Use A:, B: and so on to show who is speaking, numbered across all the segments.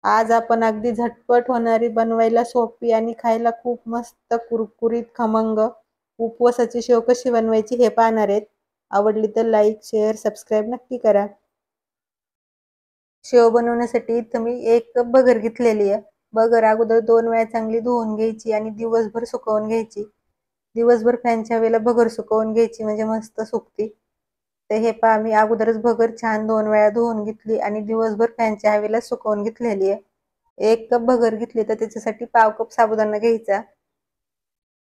A: आज आपण अगदी झटपट होणारी, बनवायला सोपी आणि खायला खूप मस्त कुरकुरीत खमंग उपवासाची शेव कशी बनवायची हे पाहणार आहेत. आवडली तर लाईक, शेअर, सबस्क्राईब नक्की करा. शेव बनवण्यासाठी इथं मी 1 कप बगर घेतलेली आहे. बगर अगोदर 2 वेळा चांगली धुवून घ्यायची आणि दिवसभर सुकवून घ्यायची. दिवसभर फॅनच्या हवेला बगर सुकवून घ्यायची म्हणजे मस्त सुकती. तर हे पहा मी अगोदरच बगर छान 2 वेळा धुवून घेतली आणि दिवसभर फॅनच्या हवेला सुकवून घेतलेली आहे. 1 कप बगर घेतली तर त्याच्यासाठी पाव कप साबुदाणा घ्यायचा.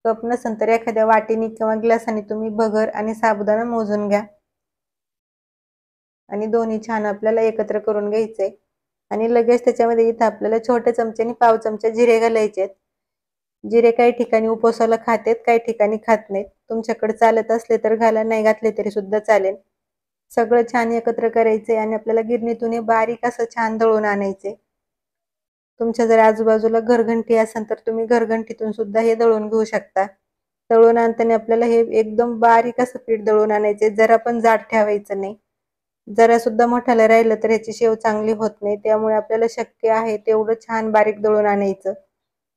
A: कप नसेल तर एखाद्या वाटीने किंवा ग्लासाने तुम्ही बगर आणि साबुदाणा मोजून घ्या. आणि दोन्ही छान आपल्याला एकत्र करून घ्यायचे आणि लगेच त्याच्यामध्ये इथं आपल्याला छोट्या चमच्याने पाव चमचा जिरे घालायचे. जिरे काही ठिकाणी उपवासाला खातात, काही ठिकाणी खात नाहीत. तुमच्याकडे चालत असले तर घाला, नाही घातले तरी सुद्धा चालेल. सगळं छान एकत्र करायचे आणि आपल्याला गिरणीतून बारीक असं छान दळून आणायचे. तुमच्या जर आजूबाजूला घरघंटी असेल तर तुम्ही घरघंटीतून सुद्धा हे दळून घेऊ शकता. दळून आणताना आपल्याला हे एकदम बारीक असं पीठ दळून आणायचे, जरा पण जाड ठेवायचं नाही. जरा सुद्धा मोठाला राहिलं तर ह्याची शेव चांगली होत नाही. त्यामुळे आपल्याला शक्य आहे तेवढं छान बारीक दळून आणायचं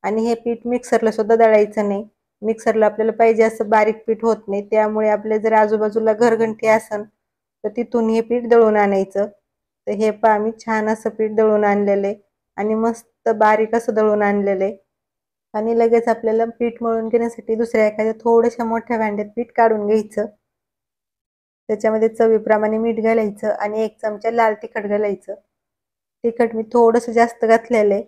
A: आणि हे पीठ मिक्सरला सुद्धा दळायचं नाही. मिक्सरला आपल्याला पाहिजे असं बारीक पीठ होत नाही. त्यामुळे आपल्या जर आजूबाजूला घरघंटी असेल तर तिथून हे पीठ दळून आणायचं. तर हे पहा मी छान असं पीठ दळून आणलेलं आहे आणि मस्त बारीक असं दळून आणलेलं आहे. आणि लगेच आपल्याला पीठ मळून घेण्यासाठी दुसऱ्या एखाद्या थोड्याशा मोठ्या भांड्यात पीठ काढून घ्यायचं. त्याच्यामध्ये चवीप्रमाणे मीठ घालायचं आणि 1 चमचा लाल तिखट घालायचं. तिखट मी थोडंसं जास्त घातलेलं आहे.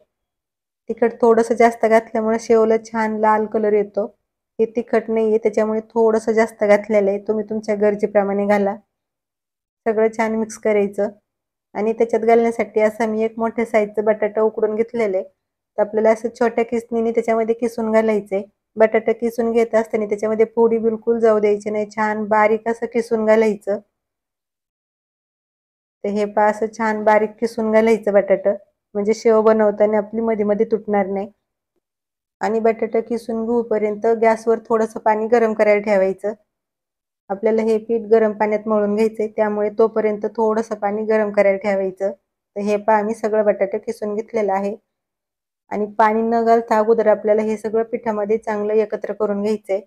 A: तिखट थोडंसं जास्त घातल्यामुळे शेवला छान लाल कलर येतो. हे तिखट नाही आहे त्याच्यामुळे थोडंसं जास्त घातलेलं आहे. तुम्ही तुमच्या गरजेप्रमाणे घाला. सगळं छान मिक्स करायचं आणि त्याच्यात घालण्यासाठी असं मी एक मोठ्या साईजचं बटाटा उकडून घेतलेलं आहे. तर आपल्याला असं छोट्या किसणीने त्याच्यामध्ये किसून घालायचे. बटाटा किसून घेत असताना त्याच्यामध्ये फोडी बिलकुल जाऊ द्यायची नाही. छान बारीक असं किसून घालायचं. तर हे पहा असं छान बारीक किसून घालायचं बटाटा, म्हणजे शेव बनवताना आपली मध्ये मध्ये तुटणार नाही. आणि बटाटा किसून घेऊपर्यंत गॅसवर थोडंसं पाणी गरम करायला ठेवायचं. आपल्याला हे पीठ गरम पाण्यात मळून घ्यायचंय त्यामुळे तोपर्यंत थोडंसं पाणी गरम करायला ठेवायचं. तर हे पहा मी सगळं बटाटा किसून घेतलेलं आहे आणि पाणी न घालता अगोदर आपल्याला हे सगळं पिठामध्ये चांगलं एकत्र करून घ्यायचंय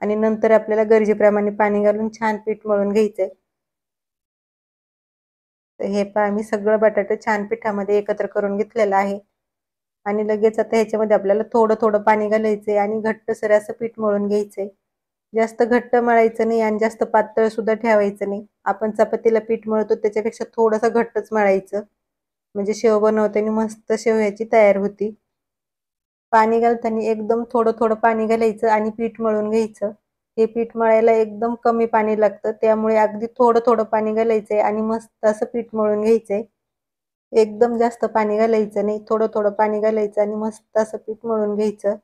A: आणि नंतर आपल्याला गरजेप्रमाणे पाणी घालून छान पीठ मळून घ्यायचंय. तर हे पहा मी सगळं बटाटा छान पिठामध्ये एकत्र करून घेतलेलं आहे आणि लगेच आता ह्याच्यामध्ये आपल्याला थोडं थोडं पाणी घालायचंय आणि घट्टसर असं पीठ मळून घ्यायचंय. जास्त घट्ट मळायचं नाही आणि जास्त पातळ सुद्धा ठेवायचं नाही. आपण चपातीला पीठ मळतो त्याच्यापेक्षा थोडंसं घट्टच मळायचं, म्हणजे शेव बनवताना मस्त शेव ह्याची तयार होती. पाणी घालताना एकदम थोडं थोडं पाणी घालायचं आणि पीठ मळून घ्यायचं. हे पीठ मळायला एकदम कमी पाणी लागतं त्यामुळे अगदी थोडं थोडं पाणी घालायचंय आणि मस्त असं पीठ मळून घ्यायचंय. एकदम जास्त पाणी घालायचं नाही, थोडं थोडं पाणी घालायचं आणि मस्त असं पीठ मळून घ्यायचं.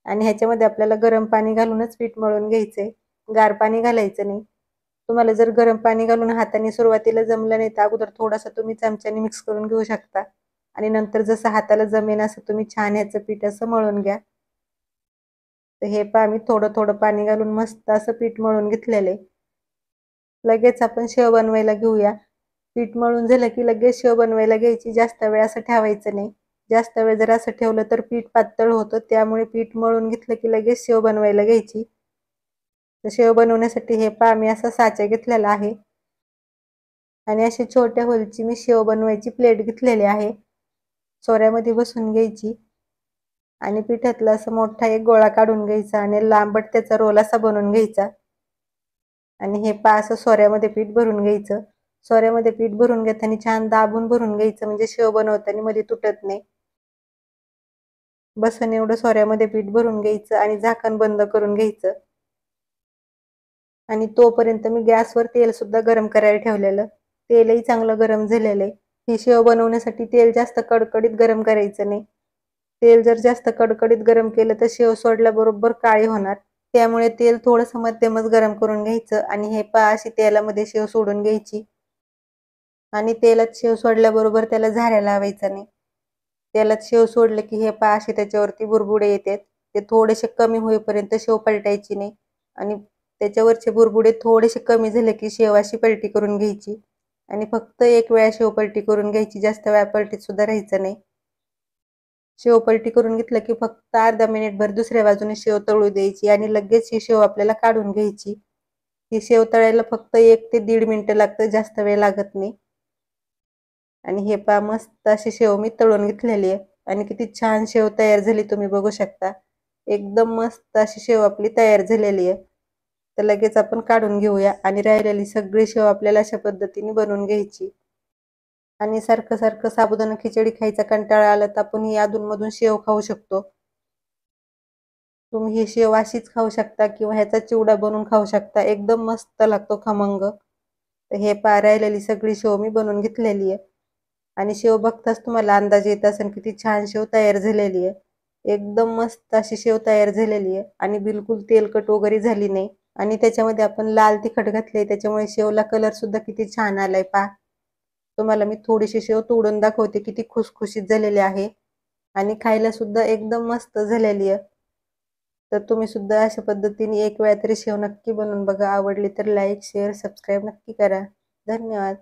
A: आणि ह्याच्यामध्ये आपल्याला गरम पाणी घालूनच पीठ मळून घ्यायचंय, गार पाणी घालायचं नाही. तुम्हाला जर गरम पाणी घालून हाताने सुरुवातीला जमलं नाही तर अगोदर थोडंसं तुम्ही चमच्याने मिक्स करून घेऊ शकता आणि नंतर जसं हाताला जमेन असं तुम्ही छान ह्याचं पीठ असं मळून घ्या. तर हे पहा मी थोडं थोडं पाणी घालून मस्त असं पीठ मळून घेतलेलं आहे. लगेच आपण शेव बनवायला घेऊया. पीठ मळून झालं की लगेच शेव बनवायला घ्यायची, जास्त वेळ असं ठेवायचं नाही. जास्त वेळ जर असं ठेवलं तर पीठ पातळ होतं, त्यामुळे पीठ मळून घेतलं की लगेच शेव बनवायला घ्यायची. तर शेव बनवण्यासाठी हे पहा मी असा साचा घेतलेला आहे आणि अशी छोट्या होलची मी शेव बनवायची प्लेट घेतलेली आहे. सोऱ्यामध्ये बसून घ्यायची आणि पिठातला असा मोठा एक गोळा काढून घ्यायचा आणि लांबट त्याचा रोल असा बनवून घ्यायचा आणि हे पहा असं सोऱ्यामध्ये पीठ भरून घ्यायचं. सोऱ्यामध्ये पीठ भरून घेताना छान दाबून भरून घ्यायचं, म्हणजे शेव बनवताना मध्ये तुटत नाही. बसन एवढं सोऱ्यामध्ये पीठ भरून घ्यायचं आणि झाकण बंद करून घ्यायचं आणि तोपर्यंत मी गॅसवर तेल सुद्धा गरम करायला ठेवलेलं. तेलही चांगलं गरम झालेलं आहे. ही शेव बनवण्यासाठी तेल जास्त कडकडीत गरम करायचं नाही. तेल जर जास्त कडकडीत गरम केलं तर शेव सोडल्याबरोबर काळी होणार. त्यामुळे तेल थोडंसं मध्यमच गरम करून घ्यायचं आणि हे पहा अशी तेलामध्ये शेव सोडून घ्यायची आणि तेलात शेव सोडल्याबरोबर त्याला झाऱ्या लावायचा नाही. तेलात शेव सोडलं की हे पहा असे त्याच्यावरती बुरबुडे येतात. ते थोडेसे कमी होईपर्यंत शेव पलटायची नाही आणि त्याच्यावरचे बुरबुडे थोडेसे कमी झाले की शेव अशी पलटी करून घ्यायची. आणि फक्त एक वेळा शेवपलटी करून घ्यायची, जास्त वेळा पलटीत सुद्धा राहायचं नाही. शेवपलटी करून घेतलं की फक्त अर्धा मिनिटभर दुसऱ्या बाजूने शेव तळू द्यायची आणि लगेच ही शेव आपल्याला काढून घ्यायची. ही शेव तळायला फक्त 1 ते 1.5 मिनिटं लागतं, जास्त वेळ लागत नाही. आणि हे पहा मस्त अशी शेव मी तळून घेतलेली आहे आणि किती छान शेव तयार झाली तुम्ही बघू शकता. एकदम मस्त अशी शेव आपली तयार झालेली आहे. तर लगेच आपण काढून घेऊया आणि राहिलेली सगळी शेव आपल्याला अशा पद्धतीने बनवून घ्यायची. आणि सारखं सारखं साबुदाणा खिचडी खायचा कंटाळा आला तर आपण ही अधूनमधून शेव खाऊ शकतो. तुम्ही ही शेव अशीच खाऊ शकता किंवा ह्याचा चिवडा बनवून खाऊ शकता. एकदम मस्त लागतो खमंग. तर हे पहा राहिलेली सगळी शेव मी बनवून घेतलेली आहे. आणि शेव बघताच तुम्हाला अंदाज येत असेल किती छान शेव तयार झालेली आहे. एकदम मस्त अशी शेव तयार झालेली आहे आणि बिलकुल तेलकट वगैरे झाली नाही. आणि त्याच्यामध्ये आपण लाल तिखट घातले त्याच्यामुळे शेवला कलर सुद्धा किती छान आलाय पहा. तुम्हाला मी थोडीशी शेव तोडून दाखवते किती खुसखुशीत झालेली आहे आणि खायला सुद्धा एकदम मस्त झालेली आहे. तर तुम्ही सुद्धा अशा पद्धतीने एक वेळा तरी शेव नक्की बनवून बघा. आवडली तर लाईक, शेअर, सबस्क्राईब नक्की करा. धन्यवाद.